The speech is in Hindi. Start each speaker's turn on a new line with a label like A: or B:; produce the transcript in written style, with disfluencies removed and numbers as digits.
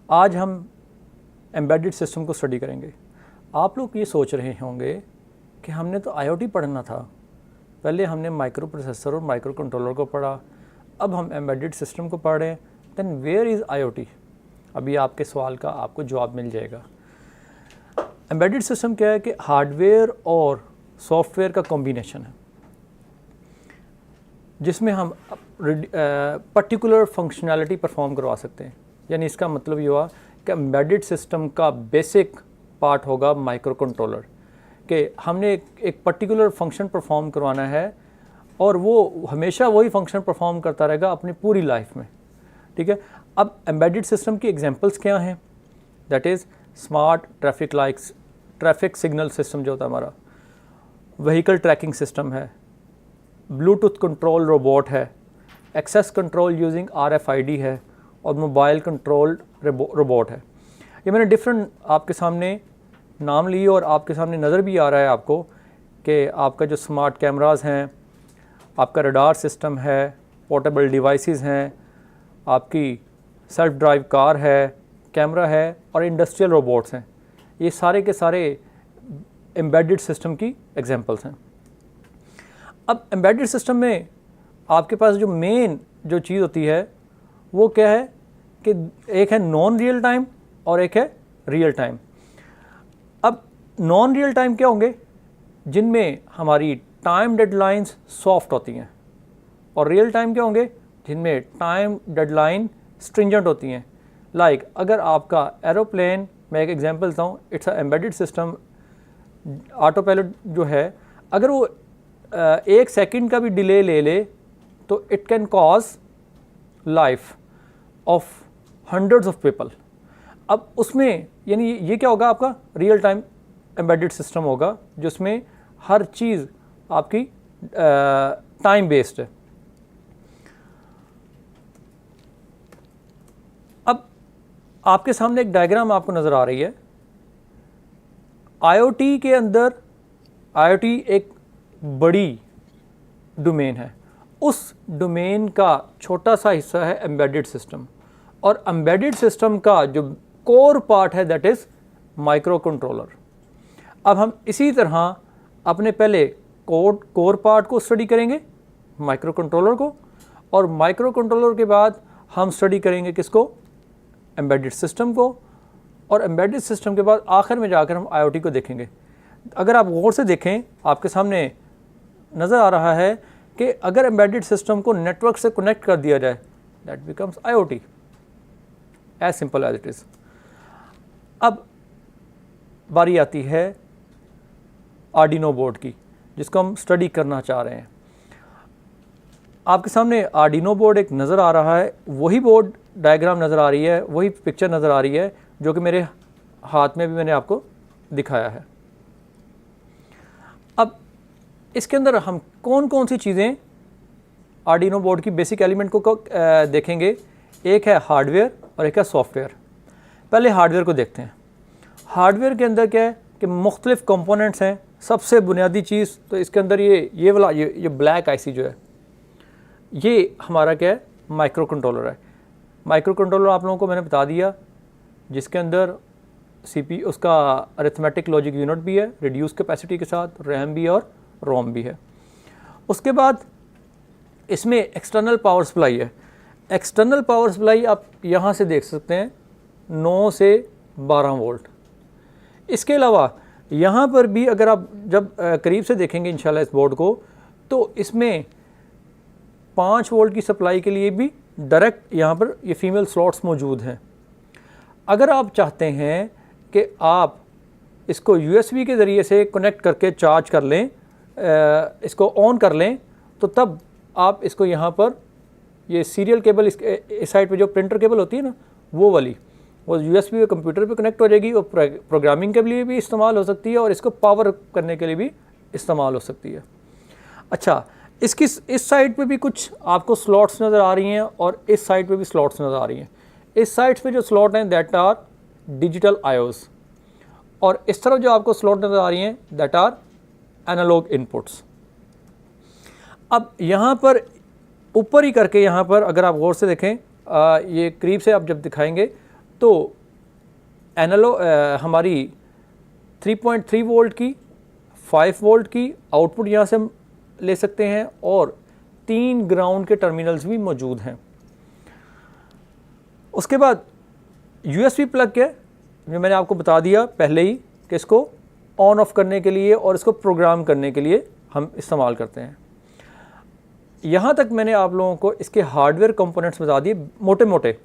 A: आज हम एम्बेडेड सिस्टम को स्टडी करेंगे। आप लोग ये सोच रहे होंगे कि हमने तो आईओटी पढ़ना था, पहले हमने माइक्रो प्रोसेसर और माइक्रो कंट्रोलर को पढ़ा, अब हम एम्बेडेड सिस्टम को पढ़ रहे हैं, देन वेयर इज़ आईओटी? अभी आपके सवाल का आपको जवाब मिल जाएगा। एम्बेडेड सिस्टम क्या है कि हार्डवेयर और सॉफ्टवेयर का कॉम्बिनेशन है, जिसमें हम पर्टिकुलर फंक्शनैलिटी परफॉर्म करवा सकते हैं। यानी इसका मतलब ये हुआ कि एम्बेडेड सिस्टम का बेसिक पार्ट होगा माइक्रो कंट्रोलर, कि हमने एक पर्टिकुलर फंक्शन परफॉर्म करवाना है और वो हमेशा वही फंक्शन परफॉर्म करता रहेगा अपनी पूरी लाइफ में। ठीक है, अब एम्बेडेड सिस्टम की एग्जांपल्स क्या हैं? That is smart traffic lights, traffic signal system जो होता है हमारा, व्हीकल ट्रैकिंग सिस्टम है, ब्लूटूथ कंट्रोल रोबोट है, एक्सेस कंट्रोल यूजिंग RFID है और मोबाइल कंट्रोल रोबोट है। ये मैंने डिफरेंट आपके सामने नाम लिए और आपके सामने नज़र भी आ रहा है आपको कि आपका जो स्मार्ट कैमरास हैं, आपका रडार सिस्टम है, पोर्टेबल डिवाइसेस हैं, आपकी सेल्फ ड्राइव कार है, कैमरा है और इंडस्ट्रियल रोबोट्स हैं। ये सारे के सारे एम्बेडेड सिस्टम की एग्जांपल्स हैं। अब एम्बेडेड सिस्टम में आपके पास जो मेन जो चीज़ होती है वो क्या है कि एक है नॉन रियल टाइम और एक है रियल टाइम। अब नॉन रियल टाइम क्या होंगे? जिनमें हमारी टाइम डेडलाइंस सॉफ्ट होती हैं, और रियल टाइम क्या होंगे? जिनमें टाइम डेडलाइन स्ट्रिंजेंट होती हैं। लाइक अगर आपका एरोप्लेन, मैं एक एग्जांपल देता हूँ, it's a embedded system, auto pilot जो है, अगर वो 1 सेकंड का भी डिले ले ले तो it can cause life of hundreds of people. अब उसमें यानी ये क्या होगा? आपका रियल टाइम एम्बेडेड सिस्टम होगा, जिसमें हर चीज़ आपकी टाइम बेस्ड है। अब आपके सामने एक डायग्राम आपको नज़र आ रही है। आईओटी के अंदर, आईओटी एक बड़ी डोमेन है, उस डोमेन का छोटा सा हिस्सा है एम्बेडेड सिस्टम, और एम्बेडेड सिस्टम का जो कोर पार्ट है दैट इज़ माइक्रो कंट्रोलर। अब हम इसी तरह अपने पहले कोर पार्ट को स्टडी करेंगे, माइक्रो कंट्रोलर को, और माइक्रो कंट्रोलर के बाद हम स्टडी करेंगे किसको? एम्बेडेड सिस्टम को, और एम्बेडेड सिस्टम के बाद आखिर में जाकर हम आईओटी को देखेंगे। अगर आप गौर से देखें, आपके सामने नज़र आ रहा है कि अगर एम्बेडेड सिस्टम को नेटवर्क से कनेक्ट कर दिया जाए, that becomes IoT, as simple as it is. अब बारी आती है आर्डिनो बोर्ड की, जिसको हम स्टडी करना चाह रहे हैं। आपके सामने आर्डिनो बोर्ड एक नज़र आ रहा है, वही बोर्ड डायग्राम नज़र आ रही है, वही पिक्चर नज़र आ रही है जो कि मेरे हाथ में भी मैंने आपको दिखाया है। अब इसके अंदर हम कौन कौन सी चीज़ें आर्डिनो बोर्ड की बेसिक एलिमेंट को देखेंगे। एक है हार्डवेयर और एक है सॉफ्टवेयर। पहले हार्डवेयर को देखते हैं। हार्डवेयर के अंदर क्या है कि मुख्तलिफ कंपोनेंट्स हैं। सबसे बुनियादी चीज़ तो इसके अंदर ये वाला ये ब्लैक आईसी जो है, ये हमारा क्या है? माइक्रो कंट्रोलर है। माइक्रो कंट्रोलर आप लोगों को मैंने बता दिया, जिसके अंदर सीपी उसका अरिथमेटिक लॉजिक यूनिट भी है रिड्यूस कैपेसिटी के साथ, रैम भी और रोम भी है। उसके बाद इसमें एक्सटर्नल पावर सप्लाई है। एक्सटर्नल पावर सप्लाई आप यहाँ से देख सकते हैं 9 से 12 वोल्ट। इसके अलावा यहाँ पर भी अगर आप जब करीब से देखेंगे इंशाल्लाह इस बोर्ड को, तो इसमें 5 वोल्ट की सप्लाई के लिए भी डायरेक्ट यहाँ पर ये फीमेल स्लॉट्स मौजूद हैं। अगर आप चाहते हैं कि आप इसको USB के ज़रिए से कनेक्ट करके चार्ज कर लें, इसको ऑन कर लें, तो तब आप इसको यहाँ पर ये सीरियल केबल इस साइड पे जो प्रिंटर केबल होती है ना, वो वाली, वो USB के कंप्यूटर पे कनेक्ट हो जाएगी और प्रोग्रामिंग के लिए भी इस्तेमाल हो सकती है और इसको पावर करने के लिए भी इस्तेमाल हो सकती है। अच्छा, इसकी इस साइड पे भी कुछ आपको स्लॉट्स नज़र आ रही हैं और इस साइड पे भी स्लॉट्स नज़र आ रही हैं। इस साइड पे जो स्लॉट हैं दैट आर डिजिटल आयोस, और इस तरफ जो आपको स्लॉट नज़र आ रही हैं दैट आर एनालॉग इनपुट्स। अब यहाँ पर ऊपर ही करके, यहाँ पर अगर आप गौर से देखें, ये करीब से आप जब दिखाएंगे तो हमारी 3.3 वोल्ट की, 5 वोल्ट की आउटपुट यहाँ से हम ले सकते हैं और 3 ग्राउंड के टर्मिनल्स भी मौजूद हैं। उसके बाद USB प्लग है, जो मैंने आपको बता दिया पहले ही कि इसको ऑन ऑफ करने के लिए और इसको प्रोग्राम करने के लिए हम इस्तेमाल करते हैं। यहाँ तक मैंने आप लोगों को इसके हार्डवेयर कंपोनेंट्स बता दिए मोटे मोटे।